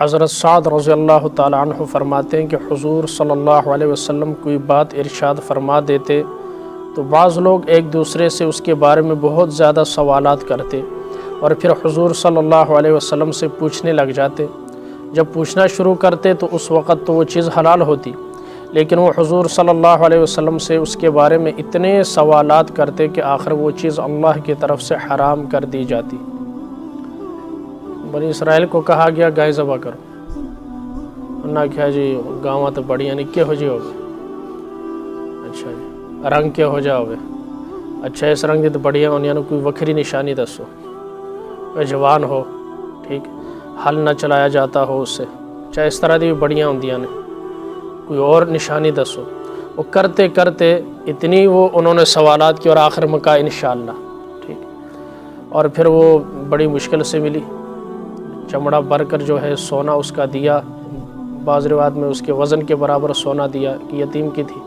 حضرت سعد رضی اللہ تعالیٰ عنہ فرماتے ہیں کہ حضور صلی اللہ علیہ وسلم کوئی بات ارشاد فرما دیتے تو بعض لوگ ایک دوسرے سے اس کے بارے میں بہت زیادہ سوالات کرتے اور پھر حضور صلی اللہ علیہ وسلم سے پوچھنے لگ جاتے۔ جب پوچھنا شروع کرتے تو اس وقت تو وہ چیز حلال ہوتی، لیکن وہ حضور صلی اللہ علیہ وسلم سے اس کے بارے میں اتنے سوالات کرتے کہ آخر وہ چیز اللہ کی طرف سے حرام کر دی جاتی۔ بنی اسرائیل کو کہا گیا گائے ذبح کرو، انہاں کیا جی گاواں تو بڑی یعنی کیا ہو جی ہوگے، اچھا جی رنگ کیا ہو جاؤ گے، اچھا اس رنگ کی تو بڑھیا ہونی یعنی کوئی وکری نشانی دسو، جوان ہو ٹھیک، ہل نہ چلایا جاتا ہو اس سے، چاہے اس طرح دی بڑیاں ہوندیاں نے، کوئی اور نشانی دسو۔ وہ کرتے کرتے اتنی وہ انہوں نے سوالات کی اور آخر میں کہا انشاءاللہ ٹھیک، اور پھر وہ بڑی مشکل سے ملی، چمڑا بھر کر جو ہے سونا اس کا دیا، بعض روایت میں اس کے وزن کے برابر سونا دیا کہ یتیم کی تھی،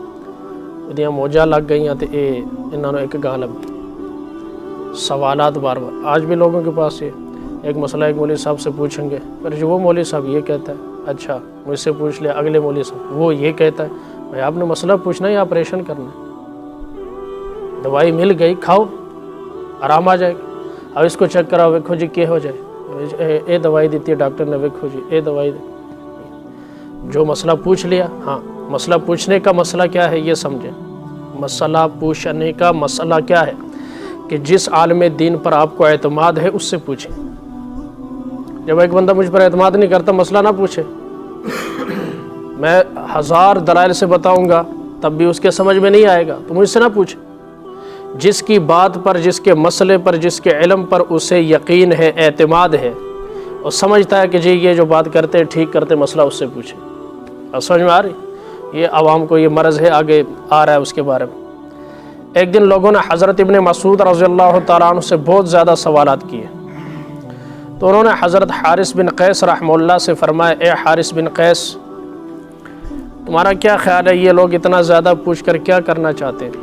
ودیاں موجہ لگ گئیں تو انہوں نے ایک گاہ لگ سوالات بار بار۔ آج بھی لوگوں کے پاس یہ ایک مسئلہ ایک مولوی صاحب سے پوچھیں گے، پھر جو وہ مولوی صاحب یہ کہتا ہے، اچھا مجھ سے پوچھ لیا اگلے مولوی صاحب وہ یہ کہتا ہے، بھائی آپ نے مسئلہ پوچھنا ہے یا آپریشن کرنا ہے؟ دوائی مل گئی کھاؤ آرام آ جائے گا، اب اس کو چیک کراؤ ویکھو جی کیا ہو جائے، اے دوائی دیتی ہے ڈاکٹر نے، ویکھو جی اے دوائی جو مسئلہ پوچھ لیا۔ ہاں مسئلہ پوچھنے کا مسئلہ کیا ہے یہ سمجھیں، مسئلہ پوچھنے کا مسئلہ کیا ہے کہ جس عالم دین پر آپ کو اعتماد ہے اس سے پوچھیں۔ جب ایک بندہ مجھ پر اعتماد نہیں کرتا مسئلہ نہ پوچھے، میں 1000 دلائل سے بتاؤں گا تب بھی اس کے سمجھ میں نہیں آئے گا تو مجھ سے نہ پوچھے۔ جس کی بات پر، جس کے مسئلے پر، جس کے علم پر اسے یقین ہے، اعتماد ہے اور سمجھتا ہے کہ جی یہ جو بات کرتے ٹھیک کرتے، مسئلہ اس سے پوچھے۔ اور سمجھ میں آ رہی؟ یہ عوام کو یہ مرض ہے، آگے آ رہا ہے اس کے بارے میں۔ ایک دن لوگوں نے حضرت ابن مسعود رضی اللہ تعالیٰ عنہ سے بہت زیادہ سوالات کیے تو انہوں نے حضرت حارث بن قیس رحمہ اللہ سے فرمایا، اے حارث بن قیس تمہارا کیا خیال ہے، یہ لوگ اتنا زیادہ پوچھ کر کیا کرنا چاہتے ہیں؟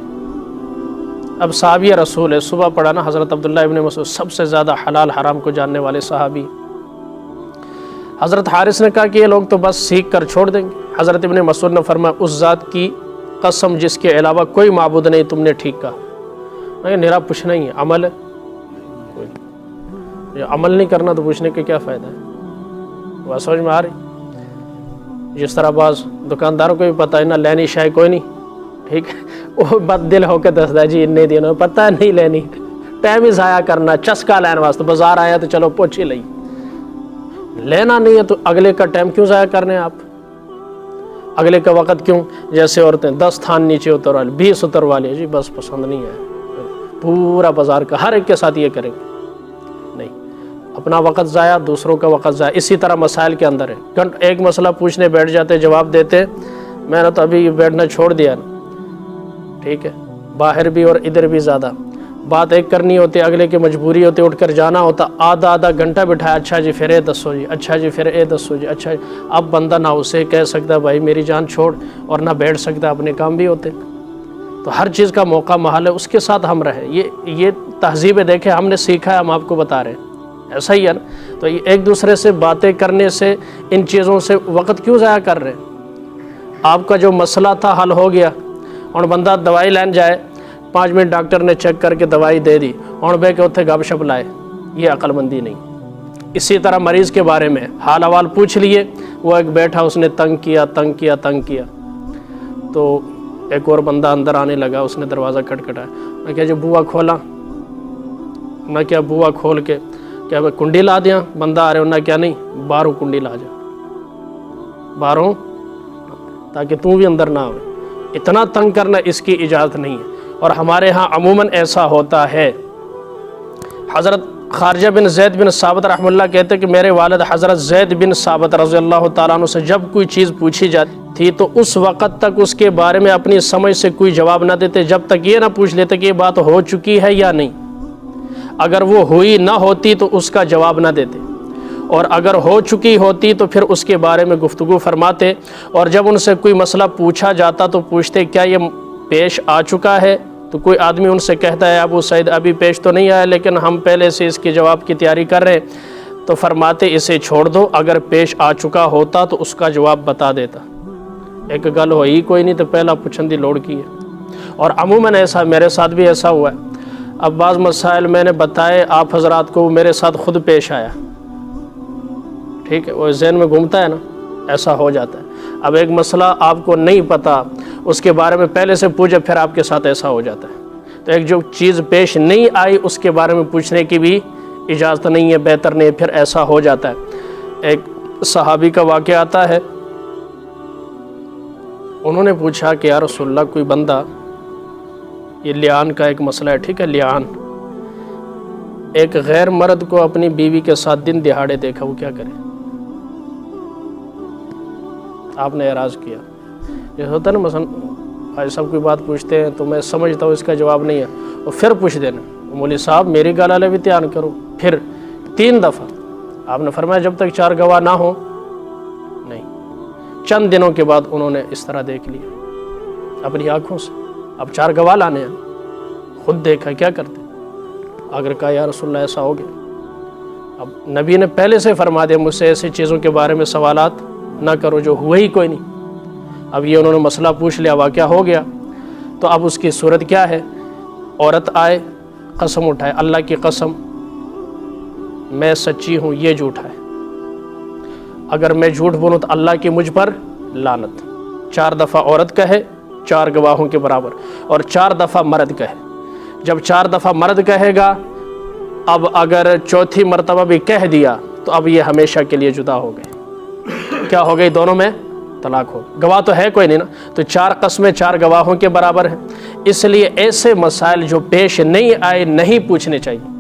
اب صحابی رسول ہے، صبح پڑھا نا حضرت عبداللہ ابن مسعود سب سے زیادہ حلال حرام کو جاننے والے صحابی۔ حضرت حارث نے کہا کہ یہ لوگ تو بس سیکھ کر چھوڑ دیں گے۔ حضرت ابن مسعود نے فرمایا، اس ذات کی قسم جس کے علاوہ کوئی معبود نہیں، تم نے ٹھیک کہا۔ میں نرا پوچھنا ہی ہے، عمل ہے کوئی، یہ عمل نہیں کرنا تو پوچھنے کا کیا فائدہ ہے؟ وہ سمجھ میں آ رہی؟ جس طرح بعض دکانداروں کو بھی پتہ ہے نہ لینی شاید کوئی نہیں ٹھیک، وہ بد دل ہو کے دستا ہے جی اتنے دنوں پتہ نہیں لینی، ٹائم ہی ضائع کرنا، چسکا لین واسطے بازار آیا تو چلو پوچھی لئی، لینا نہیں ہے تو اگلے کا ٹائم کیوں ضائع کرنے آپ، اگلے کا وقت کیوں؟ جیسے عورتیں 10 تھان نیچے اتروا لی، 20 اتروا لی، جی بس پسند نہیں ہے، پورا بازار کا ہر ایک کے ساتھ یہ کریں گے نہیں، اپنا وقت ضائع، دوسروں کا وقت ضائع۔ اسی طرح مسائل کے اندر ہے، ایک مسئلہ پوچھنے بیٹھ جاتے، جواب دیتے، میں نے تو ابھی بیٹھنا چھوڑ دیا نا ٹھیک ہے، باہر بھی اور ادھر بھی زیادہ بات ایک کرنی ہوتی، اگلے کی مجبوری ہوتی، اٹھ کر جانا ہوتا، آدھا گھنٹہ بٹھایا، اچھا جی پھر اے دسو جی، اچھا جی پھر اے دسو جی، اچھا جی۔ اب بندہ نہ اسے کہہ سکتا بھائی میری جان چھوڑ، اور نہ بیٹھ سکتا، اپنے کام بھی ہوتے، تو ہر چیز کا موقع محل ہے، اس کے ساتھ ہم رہے، یہ تہذیب ہے، دیکھیں ہم نے سیکھا ہے، ہم آپ کو بتا رہے ہیں، ایسا ہی ہے نا۔ تو ایک دوسرے سے باتیں کرنے سے، ان چیزوں سے وقت کیوں ضائع کر رہے ہیں؟ آپ کا جو مسئلہ تھا حل ہو گیا، اور بندہ دوائی لین جائے، 5 منٹ ڈاکٹر نے چیک کر کے دوائی دے دی، اور بے کے اتنے گپ شپ لائے، یہ عقل مندی نہیں۔ اسی طرح مریض کے بارے میں حال احوال پوچھ لیے، وہ ایک بیٹھا اس نے تنگ کیا، تو ایک اور بندہ اندر آنے لگا، اس نے دروازہ کھٹکھٹایا، میں کہا جو بوا کھولا، میں کیا بوا کھول کے کیا میں کنڈی لا دیا، بندہ آ رہے ہونا کیا نہیں، باہروں کنڈی لا جا، باہروں، تاکہ تم بھی اندر نہ ہوئے، اتنا تنگ کرنا اس کی اجازت نہیں ہے۔ اور ہمارے ہاں عموماً ایسا ہوتا ہے۔ حضرت خارجہ بن زید بن ثابت رحمہ اللہ کہتے کہ میرے والد حضرت زید بن ثابت رضی اللہ تعالیٰ عنہ سے جب کوئی چیز پوچھی جاتی تھی تو اس وقت تک اس کے بارے میں اپنی سمجھ سے کوئی جواب نہ دیتے جب تک یہ نہ پوچھ لیتے کہ یہ بات ہو چکی ہے یا نہیں۔ اگر وہ ہوئی نہ ہوتی تو اس کا جواب نہ دیتے، اور اگر ہو چکی ہوتی تو پھر اس کے بارے میں گفتگو فرماتے، اور جب ان سے کوئی مسئلہ پوچھا جاتا تو پوچھتے کیا یہ پیش آ چکا ہے؟ تو کوئی آدمی ان سے کہتا ہے ابو سعید ابھی پیش تو نہیں آیا، لیکن ہم پہلے سے اس کے جواب کی تیاری کر رہے ہیں، تو فرماتے اسے چھوڑ دو، اگر پیش آ چکا ہوتا تو اس کا جواب بتا دیتا۔ ایک گل ہوئی کوئی نہیں تو پہلا پوچھن دی لوڑ کی ہے۔ اور عموماً ایسا میرے ساتھ بھی ایسا ہوا ہے۔ اب بعض مسائل میں نے بتائے آپ حضرات کو، میرے ساتھ خود پیش آیا، ٹھیک ہے، وہ ذہن میں گھومتا ہے نا، ایسا ہو جاتا ہے۔ اب ایک مسئلہ آپ کو نہیں پتا، اس کے بارے میں پہلے سے پوچھے، پھر آپ کے ساتھ ایسا ہو جاتا ہے۔ تو ایک جو چیز پیش نہیں آئی اس کے بارے میں پوچھنے کی بھی اجازت نہیں ہے، بہتر نہیں ہے، پھر ایسا ہو جاتا ہے۔ ایک صحابی کا واقعہ آتا ہے، انہوں نے پوچھا کہ یا رسول اللہ کوئی بندہ، یہ لیان کا ایک مسئلہ ہے، ٹھیک ہے، لیان، ایک غیر مرد کو اپنی بیوی کے ساتھ دن دہاڑے دیکھا، وہ کیا کرے؟ آپ نے اعراض کیا۔ یہ ہوتا ہے نا، مثلا بھائی صاحب کوئی بات پوچھتے ہیں تو میں سمجھتا ہوں اس کا جواب نہیں ہے، اور پھر پوچھ دینا، مولوی صاحب میری گل والے بھی دھیان کرو، پھر 3 دفعہ۔ آپ نے فرمایا جب تک 4 گواہ نہ ہوں نہیں۔ چند دنوں کے بعد انہوں نے اس طرح دیکھ لیا اپنی آنکھوں سے، اب 4 گواہ لانے ہیں، خود دیکھا، کیا کرتے؟ اگر کہا یا رسول اللہ ایسا ہو گیا، اب نبی نے پہلے سے فرما دیا مجھ سے ایسی چیزوں کے بارے میں سوالات نہ کرو جو ہوئے ہی کوئی نہیں۔ اب یہ انہوں نے مسئلہ پوچھ لیا، واقعہ ہو گیا، تو اب اس کی صورت کیا ہے؟ عورت آئے، قسم اٹھائے، اللہ کی قسم میں سچی ہوں، یہ جھوٹا ہے، اگر میں جھوٹ بولوں تو اللہ کی مجھ پر لعنت۔ 4 دفعہ عورت کہے 4 گواہوں کے برابر، اور 4 دفعہ مرد کہے۔ جب 4 دفعہ مرد کہے گا، اب اگر 4تھی مرتبہ بھی کہہ دیا تو اب یہ ہمیشہ کے لیے جدا ہو گئے۔ کیا ہو گئی؟ دونوں میں طلاق ہو۔ گواہ تو ہے کوئی نہیں نا، تو 4 قسمیں 4 گواہوں کے برابر ہیں۔ اس لیے ایسے مسائل جو پیش نہیں آئے نہیں پوچھنے چاہیے۔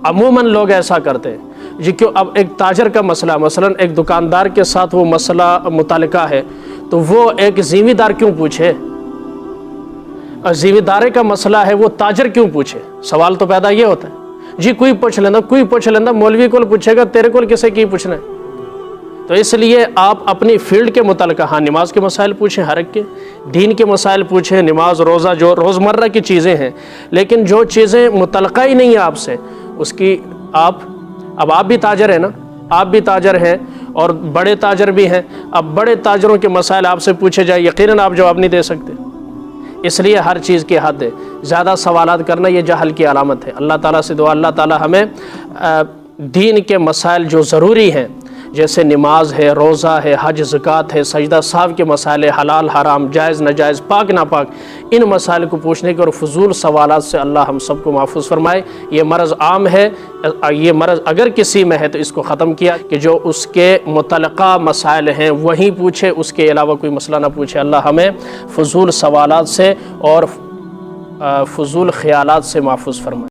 عموماً لوگ ایسا کرتے ہیں جی، کیوں اب ایک تاجر کا مسئلہ، مثلا ایک دکاندار کے ساتھ وہ مسئلہ متعلقہ ہے، تو وہ ایک زمیندار دار کیوں پوچھے؟ زمیندار دارے کا مسئلہ ہے، وہ تاجر کیوں پوچھے؟ سوال تو پیدا یہ ہوتا ہے جی کوئی پوچھ لینا، مولوی کو پوچھے گا، تیرے کو کسے کی پوچھنا ہے؟ تو اس لیے آپ اپنی فیلڈ کے متعلقہ، ہاں نماز کے مسائل پوچھیں، ہر ایک کے دین کے مسائل پوچھیں، نماز روزہ جو روزمرہ کی چیزیں ہیں، لیکن جو چیزیں متعلقہ ہی نہیں ہیں آپ سے، اس کی آپ بھی تاجر ہیں نا، آپ بھی تاجر ہیں اور بڑے تاجر بھی ہیں، اب بڑے تاجروں کے مسائل آپ سے پوچھے جائے، یقیناً آپ جواب نہیں دے سکتے۔ اس لیے ہر چیز کی حد ہے، زیادہ سوالات کرنا یہ جہل کی علامت ہے۔ اللہ تعالیٰ سے دعا، اللہ تعالیٰ ہمیں دین کے مسائل جو ضروری ہیں، جیسے نماز ہے، روزہ ہے، حج، زکوٰۃ ہے، سجدہ سہو کے مسائل، حلال حرام، جائز ناجائز، پاک ناپاک، ان مسائل کو پوچھنے کے اور فضول سوالات سے اللہ ہم سب کو محفوظ فرمائے۔ یہ مرض عام ہے، یہ مرض اگر کسی میں ہے تو اس کو ختم کیا کہ جو اس کے متعلقہ مسائل ہیں وہیں پوچھے، اس کے علاوہ کوئی مسئلہ نہ پوچھے۔ اللہ ہمیں فضول سوالات سے اور فضول خیالات سے محفوظ فرمائے۔